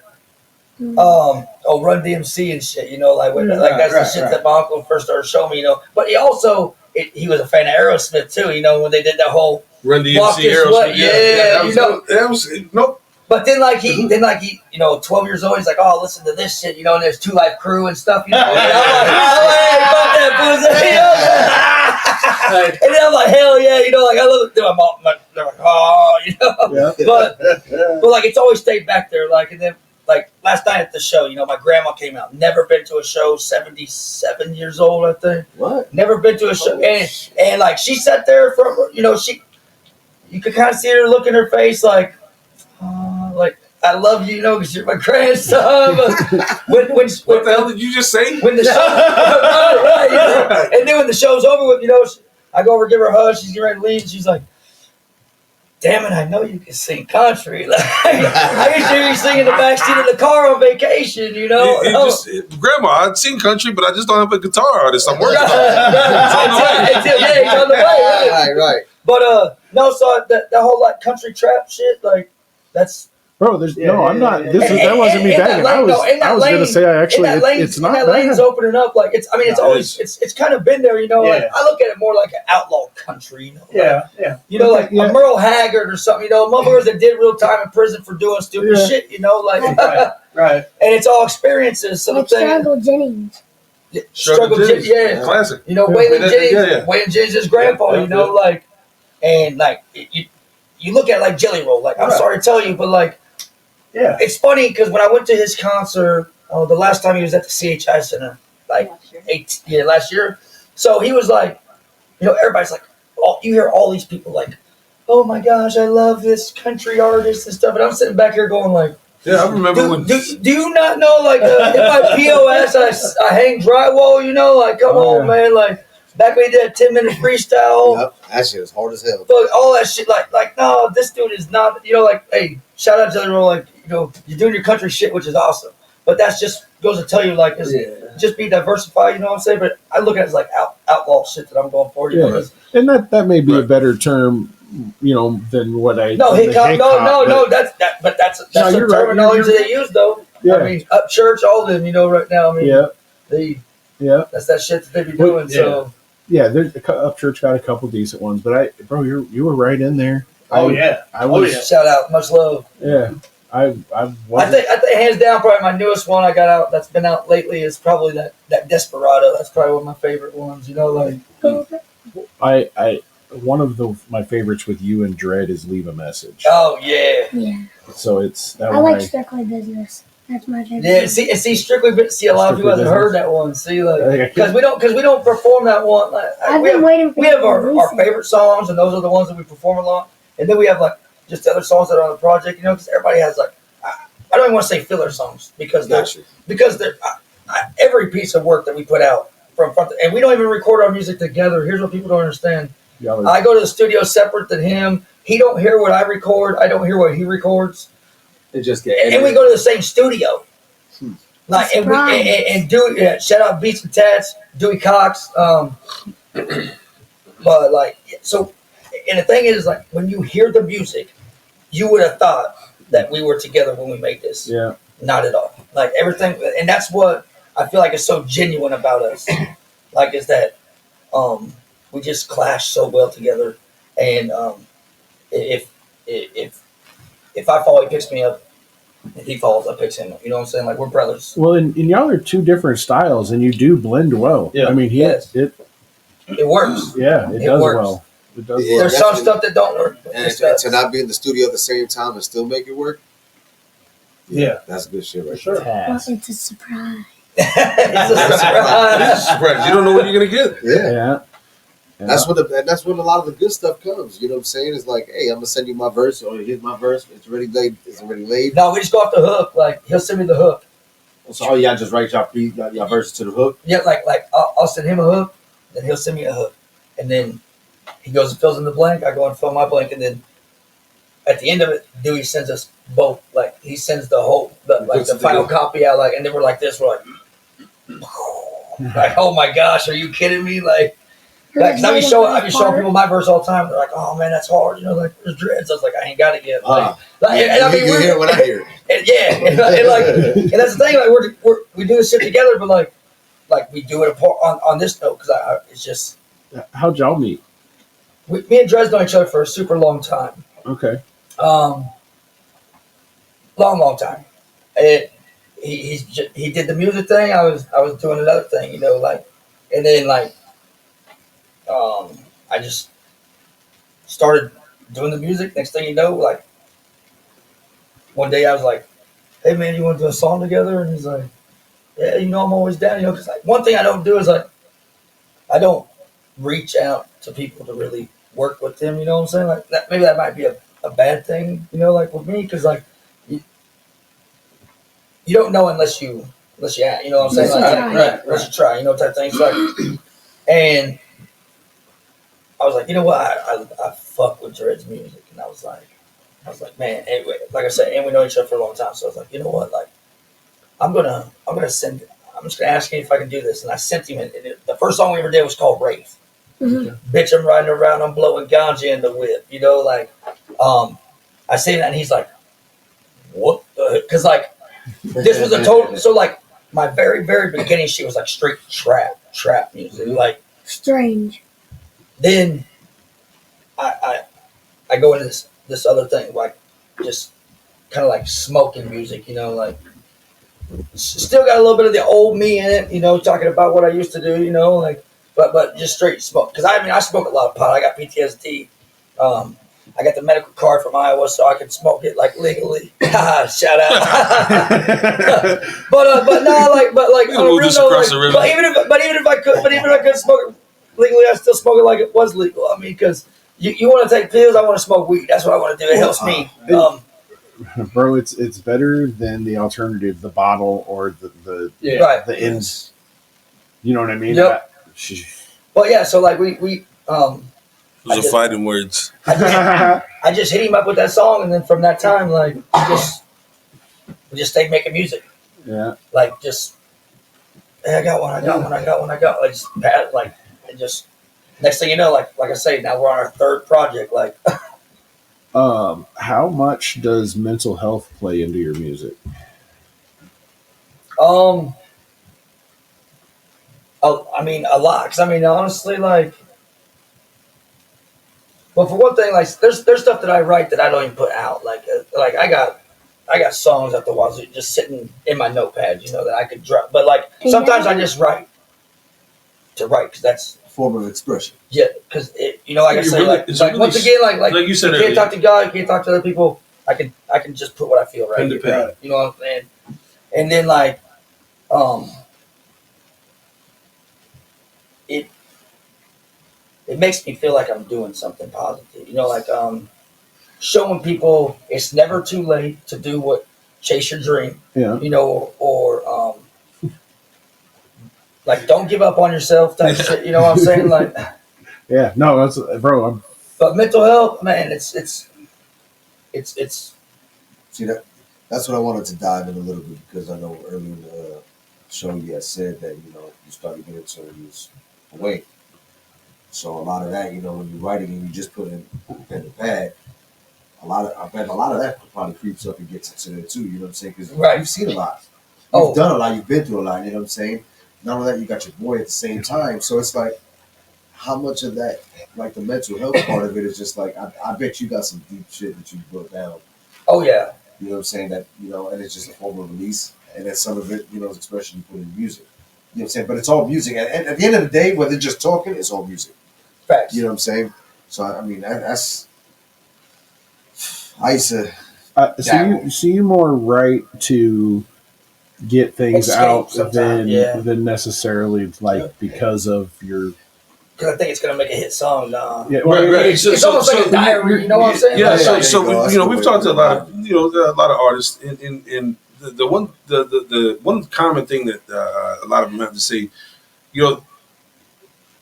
Run DMC and shit. That's the shit that my uncle first started showing me. But he also he was a fan of Aerosmith too. When they did that whole Run DMC Aerosmith. That was nope. But then he 12 years old, he's like, oh, listen to this shit, and there's Two Life Crew and stuff, And I'm like, oh, hey, fuck that pussy, And then I'm like, hell yeah, I love it. My mom, they're like, oh, Yeah. But it's always stayed back there, and then, last night at the show, my grandma came out, never been to a show, 77 years old, I think. What? Never been to a show, and she sat there for, you could kind of see her look in her face, I love you, because you're my grandson. But what the hell did you just say? When the show, and then when the show's over with, I go over and give her a hug. She's getting ready to leave. She's like, damn it, I know you can sing country. Like, I used to hear you sing in the backseat of the car on vacation, you know? Grandma, I'd sing country, but I just don't have a guitar artist. I'm working on it. Yeah, he's on the way. Right. But no, so that whole like country trap shit, like that's. Bro, I'm not. That wasn't me bagging. I was going to say it's not that lane's opening up. Like it's always it's kind of been there, you know. Like I look at it more like an outlaw country, you know. You know, like a Merle Haggard or something, you know, motherfuckers that did real time in prison for doing stupid shit, you know, like right. And it's all experiences. So like Struggle Jennings. Struggle Jennings, yeah, classic. You know, Waylon Jennings, Waylon Jennings' grandpa, you know, like, and like you look at like Jelly Roll, like I'm sorry to tell you, but like. Yeah, it's funny because when I went to his concert, the last time he was at the CHI Center, like last year. So he was like, you know, everybody's like, you hear all these people like, oh my gosh, I love this country artist and stuff, and I'm sitting back here going like, yeah, I remember when. Do you not know like if my POS I hang drywall, you know, like come on man, like. Back when he did a 10-minute freestyle. Yep, that shit was hard as hell. All that shit, like no, this dude is not, you know, like, hey, shout out Jelly Roll, like, you know, you're doing your country shit, which is awesome. But that's just goes to tell you, like, just be diversified, you know what I'm saying? But I look at it as like outlaw shit that I'm going for. You know, and that may be a better term, you know, than what I. No, hip hop. No, that's the terminology they use, though. Yeah. I mean, Up Church, all of them, you know, right now. I mean, that's that shit that they be doing. So. Yeah, there's Upchurch got a couple decent ones, but you were right in there. I was. Shout out, much love. Yeah, I think hands down probably my newest one I got out that's been out lately is probably that Desperado. That's probably one of my favorite ones. You know, like one of my favorites with you and Dread is Leave a Message. Oh yeah. Yeah. So it's that I like Strictly Business. That's my favorite. Yeah, see, Strictly. See, a lot of people haven't heard that one. See, like, because we don't perform that one. Like, I've been waiting for. We have our favorite songs, and those are the ones that we perform a lot. And then we have like just other songs that are on the project, you know, because everybody has like, I don't even want to say filler songs because they're every piece of work that we put out from front, and we don't even record our music together. Here's what people don't understand: I go to the studio separate than him. He don't hear what I record. I don't hear what he records. It just and we go to the same studio. Like and Dewey, shout out Beats and Tats, Dewey Cox. But like so, and the thing is, like when you hear the music, you would have thought that we were together when we made this. Yeah, not at all. Like everything, and that's what I feel like is so genuine about us. Like is that we just clash so well together, and if I fall, he picks me up. If he falls, I picks him up. You know what I'm saying? Like, we're brothers. Well, and y'all are two different styles, and you do blend well. Yeah. I mean, it works. Yeah, it does works. well. It does Yeah, well. There's some stuff that don't work. And to not be in the studio at the same time and still make it work. Yeah. That's good shit right Sure. there. Well, it's a surprise. It's a surprise. It's a surprise. You don't know what you're gonna get. Yeah. That's when a lot of the good stuff comes. You know what I'm saying? It's like, hey, I'm gonna send you my verse, or here's my verse. It's already laid. No, we just go off the hook. Like he'll send me the hook. So all y'all just write y'all verses to the hook. Yeah, like I'll send him a hook, then he'll send me a hook, and then he goes and fills in the blank. I go and fill my blank, and then at the end of it, Dewey sends us both. Like he sends the final copy out. Like, and then we're like this. We're like, oh my gosh, are you kidding me? Like. Because I be showing people my verse all the time. They're like, "Oh man, that's hard." You know, like there's dreads. I was like, "I ain't got it yet." You hear what I hear. And that's the thing. Like we do this shit together, but like we do it on this note because it's just. How'd y'all meet? Me and Dred's known each other for a super long time. Okay. Long time. He did the music thing. I was doing another thing. You know, like, and then like. I just started doing the music. Next thing you know, like one day I was like, "Hey man, you want to do a song together?" And he's like, "Yeah, you know I'm always down." You know, because like one thing I don't do is like I don't reach out to people to really work with them. You know what I'm saying? Like maybe that might be a bad thing. You know, like with me, because like you don't know unless you you know what I'm saying? Unless you try, you know, type things like and. I was like, you know what, I fuck with Dred's music, and I was like, man, anyway, like I said, and we know each other for a long time, so I was like, you know what, like, I'm just gonna ask him if I can do this, and I sent him, and the first song we ever did was called Wraith. Mm-hmm. Bitch, I'm riding around, I'm blowing ganja in the whip, you know, like, I say that, and he's like, what the, because like, this was a total, so like, my very, very beginning shit was like straight trap music, like, Strange. then I go into this other thing, like, just kind of like smoking music, you know, like, still got a little bit of the old me in it, you know, talking about what I used to do, you know, like, but just straight smoke. Because I mean, I smoke a lot of pot. I got PTSD. I got the medical card from Iowa, so I can smoke it like legally. Shout out. but no, like, on a real note, like, but even if I could smoke it legally, I still smoke it like it was legal. I mean, because you want to take pills, I want to smoke weed. That's what I want to do. It helps me. Bro, it's better than the alternative, the bottle or the Right. the ends. You know what I mean? Yep. Well, yeah. So like we Those are fighting words. I just hit him up with that song, and then from that time, like, we just stayed making music. Yeah. Like, just, hey, I got one. Like, just next thing you know, like I say, now we're on our third project. Like, how much does mental health play into your music? I mean, a lot. Cause I mean, honestly, like, well, for one thing, like, there's stuff that I write that I don't even put out. Like I got songs at the wazoo just sitting in my notepad, you know, that I could drop. But like sometimes I just write to write because that's A form of expression. yeah. Because you know, like I say, Really- like it's really once again, like like you said you can't earlier. talk to God, you can't talk to other people. I can just put what I feel right. Pen to here, pen. you know what I'm saying? And then like, it makes me feel like I'm doing something positive. You know, like showing people it's never too late to do what chase your dream. Yeah. You know, or like don't give up on yourself type shit. You know what I'm saying? Like, Yeah. No, that's bro. but mental health, man, it's See that's what I wanted to dive in a little bit because I know earlier in the show you had said that you started getting certain years away. So a lot of that, when you're writing and you just put in pen and pad, I bet a lot of that probably creeps up and gets into there too. You know what I'm saying? Because Right. you've seen a lot, Oh. you've done a lot, you've been through a lot. You know what I'm saying? Not only that, you got your boy at the same time. So it's like, how much of that, like the mental health part of it, is just like I bet you got some deep shit that you wrote down. oh yeah, You know what I'm saying? That and it's just a form of release, and then some of it, is expression you put in music. You know what I'm saying? But it's all music, and at the end of the day, when they're just talking, it's all music. facts. You know what I'm saying? So I mean, that's I used to. So you more right to get things Escape out sometimes, than necessarily like because of your. Because I think it's gonna make a hit song. Nah. Yeah, well, Right. It's almost like a diary. You know what I'm saying? Yeah, Like, so we've talked to a lot of artists, and the one common thing that a lot of them have to say,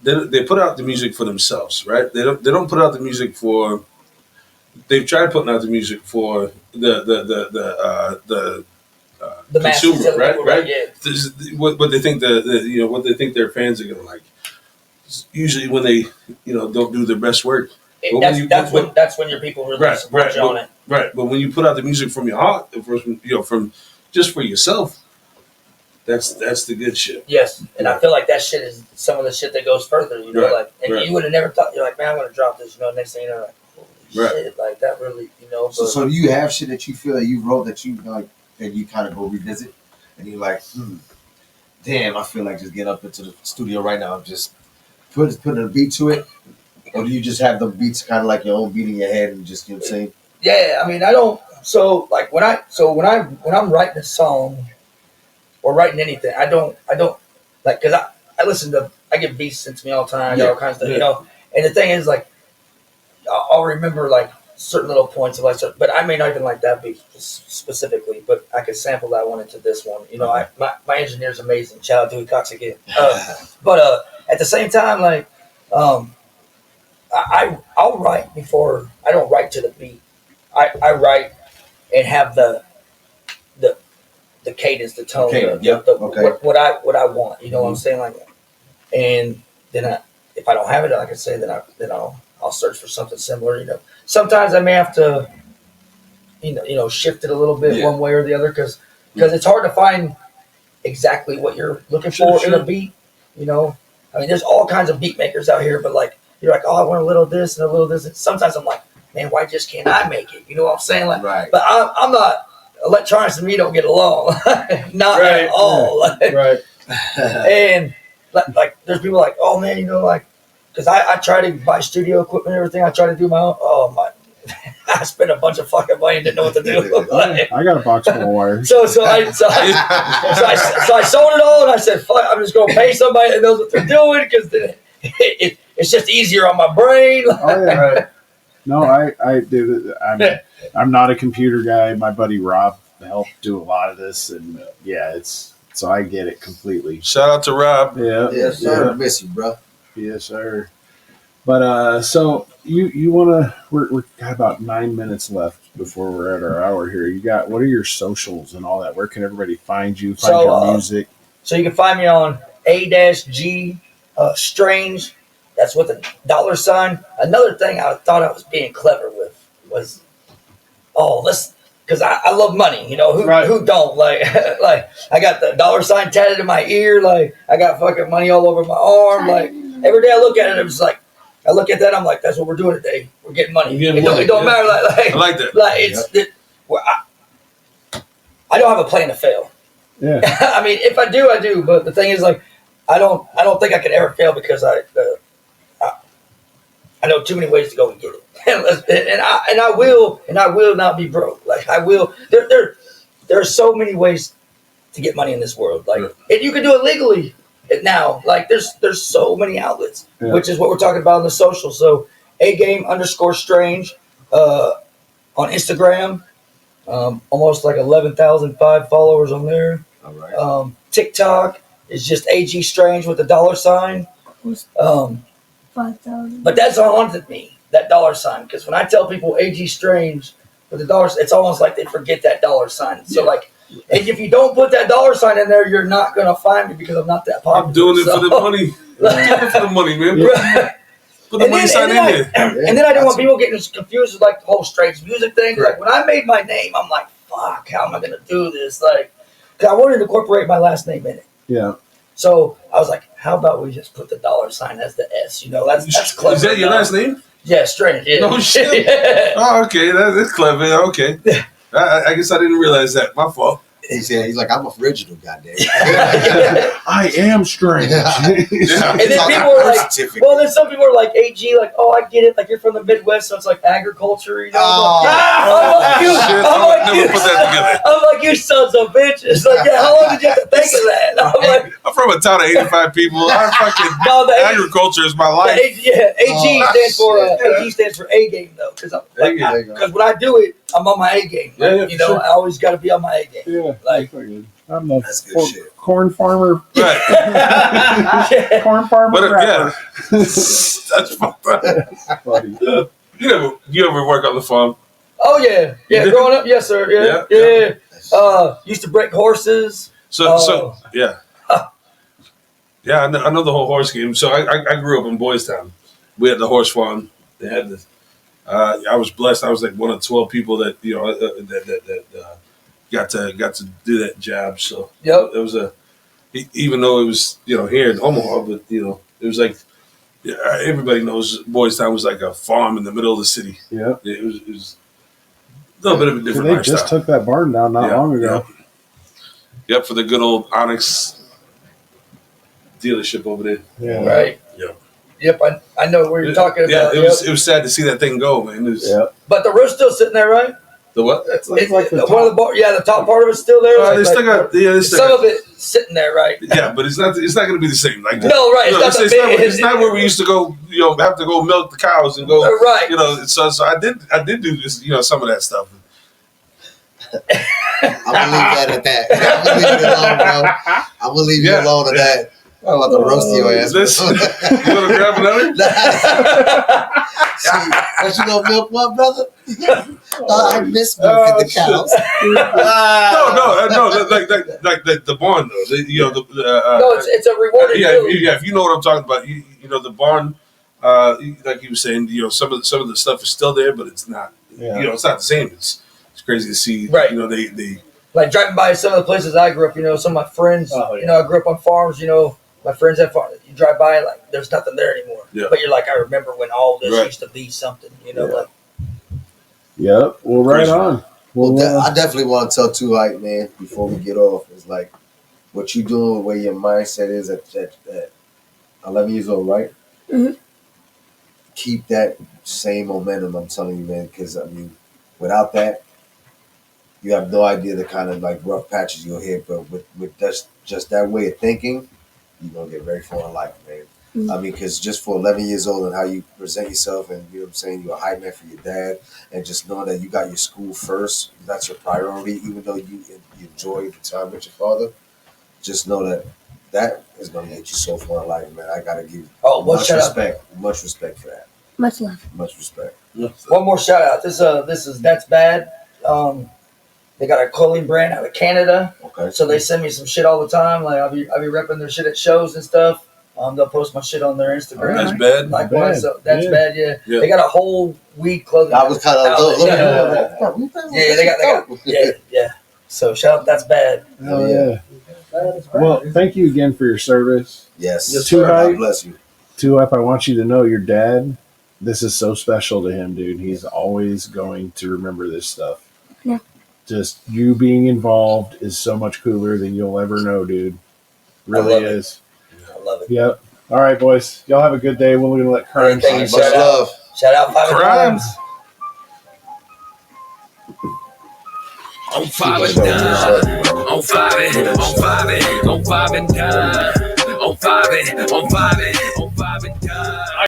they put out the music for themselves, right? They don't put out the music for. They've tried putting out the music for the masses, consumer, other right? people, Right. Yeah. This is what they think what they think their fans are gonna like. Usually when they don't do their best work. But That's when your people really support you on it. Right, but when you put out the music from your heart, from just for yourself, that's the good shit. Yes, and I feel like that shit is some of the shit that goes further. You know, Right, like, and right. you would have never thought. You're like, man, I'm gonna drop this. Next thing you know, like, holy Right. shit, like that really, So do you have shit that you feel that you wrote that you like, and you kind of go revisit, and you're like, damn, I feel like just getting up into the studio right now and just putting a beat to it, or do you just have the beats kind of like your own beat in your head and just, you know what I'm saying? Yeah, I mean, I don't. So like when I'm writing a song or writing anything, I don't like, because I get beats sent to me all the time. I got all kinds of stuff, And the thing is, like, I'll remember like certain little points of like, but I may not even like that beat specifically, but I could sample that one into this one. My engineer's amazing. Shout out to Cox again. But at the same time, like, I'll write before I don't write to the beat. I write and have the cadence, the tone, Okay. what I want. You know what I'm saying? Like, and then if I don't have it, like I say, then I'll search for something similar. You know, sometimes I may have to, shift it a little bit one way or the other because it's hard to find exactly what you're looking for in a beat. You know, I mean, there's all kinds of beat makers out here, but like you're like, oh, I want a little this and a little this. And sometimes I'm like, man, why just can't I make it? You know what I'm saying? Like, Right. but I'm not. Electronics and me don't get along, not at all. Like, Right. and like, there's people like, oh man, like, because I try to buy studio equipment and everything. I try to do my own. Oh my, I spent a bunch of fucking money and didn't know what to do. Like, I got a box full of wires. so I sold it all and I said, fuck, I'm just gonna pay somebody that knows what they're doing because it's just easier on my brain. Oh, yeah. Right. No, I do. I'm not a computer guy. My buddy Rob helped do a lot of this, and so I get it completely. Shout out to Rob. Yeah, Yes, sir. Miss you, bro. yes, sir. But so you want to? We're got about 9 minutes left before we're at our hour here. What are your socials and all that? Where can everybody find you? Find your music. So you can find me on A-G Strange. That's with a $. Another thing I thought I was being clever with was, this because I love money. Who don't like like I got the $sign tatted in my ear. Like I got fucking money all over my arm. Like every day I look at it, I'm just like I look at that. I'm like, that's what we're doing today. We're getting money. It don't matter. Like I like that. Like I don't have a plan to fail. Yeah. I mean, if I do, I do. But the thing is, like, I don't think I could ever fail because I know too many ways to go and get it, and I will not be broke. Like I will. There are so many ways to get money in this world. Like, and you can do it legally now. Like there's so many outlets, which is what we're talking about on the social. So @game_strange on Instagram. Almost like 11,005 followers on there. All right. TikTok is just AG Strange with the $sign. 5,000. But that's haunted me, that $sign. Because when I tell people AG Strange with the $, it's almost like they forget that $sign. So like, and if you don't put that $sign in there, you're not gonna find me because I'm not that popular. I'm doing it for the money. I'm doing it for the money, man. Put the money sign in there. And then I don't want people getting confused with like the whole Strange music thing. Like when I made my name, I'm like, fuck, how am I gonna do this? Like, because I wanted to incorporate my last name in it. Yeah. So I was like, how about we just put the $sign as the S? That's clever. Is that your last name? Yeah, Strange. Yeah. No shit. Yeah. Oh, okay. That's clever. Okay. I guess I didn't realize that. My fault. He's like, I'm original, goddamn. I am strange. And then people are like, then some people are like, AG, like, oh, I get it. Like, you're from the Midwest, so it's like agriculture, you know? I'm like, you sons of bitches. Like, yeah, how long did you have to think of that? I'm from a town of 85 people. I fucking agriculture is my life. AG stands for A game, though. Because when I do it, I'm on my A game. Like, I always got to be on my A game. Yeah. Like, I'm the that's good shit. Corn farmer. Right. Corn farmer. Yeah. That's funny. You ever work on the farm? Oh yeah. Growing up, yes sir. Yeah. Used to break horses. So yeah. Yeah, I know the whole horse game. So I grew up in Boys Town. We had the horse farm. They had this. I was blessed. I was like one of 12 people that got to do that job. So it was even though it was here in Omaha, but it was like everybody knows Boys Town was like a farm in the middle of the city. Yeah, it was a little bit of a different lifestyle. They just took that barn down not long ago. Yep, for the good old Onyx dealership over there. Yeah, right. Yep, I know where you're talking about. Yeah, it was sad to see that thing go, man. But the roof's still sitting there, right? The what? It's like the one of the the top part of it's still there. They still got some of it sitting there, right? Yeah, but it's not going to be the same. Like no, right? It's not where we used to go. Have to go milk the cows and go. Right. So I did do this. Some of that stuff. I'm gonna leave that at that. I'm gonna leave it alone, bro. I'm gonna leave you alone at that. I'm about to roast your ass. Listen, you want to grab another? See, but you know milk what, brother? I miss milking the cows. No, like the barn though. No, it's a rewarding feeling. If you know what I'm talking about, you know the barn. Like you were saying, you know some of the stuff is still there, but it's not. Yeah. You know, it's not the same. It's crazy to see. Right. You know, they Like driving by some of the places I grew up, you know, some of my friends, you know, I grew up on farms, you know, my friends have farms. You drive by, like, there's nothing there anymore. Yeah. But you're like, I remember when all this Right. used to be something, you know, Yeah. like. Yep. Well, right Crazy. on. Well, I definitely want to tell too, like, man, before we get off, is like what you doing, where your mindset is at 11 years old, right? Mhm. Keep that same momentum. I'm telling you, man, because I mean, without that, you have no idea the kind of like rough patches you'll hit. But with just that way of thinking, you're gonna get very far in life, man. Mhm. I mean, because just for 11 years old and how you present yourself, and you know what I'm saying, you're a hype man for your dad, and just knowing that you got your school first, that's your priority, even though you enjoy the time with your father. Just know that is gonna get you so far in life, man. I gotta give you much respect for that. Much love. Much respect. One more shout out. This is That's Bad. They got a clothing brand out of Canada. Okay. So they send me some shit all the time. Like I'll be repping their shit at shows and stuff. They'll post my shit on their Instagram. That's bad. Likewise, Bad. That's Yeah. Bad. Yeah. Yeah. They got a whole weed clothing. I was kind of outlet. looking Yeah, they got. Yeah. So shout out That's Bad. Hell yeah. Well, thank you again for your service. Yes. Yes, Sir. sir. God bless you. Two Up, I want you to know your dad, this is so special to him, dude. He's always going to remember this stuff. Yeah. Just you being involved is so much cooler than you'll ever know, dude. Really love it. is. I love it. Yep. All right, boys. Y'all have a good day. We're going to let Crime Thank you. sign. Much love. Shout out Five Crimes. On 5 and dime. On 5 and, on 5 and, on 5 and dime. On 5 and, on 5 and, on 5 and dime.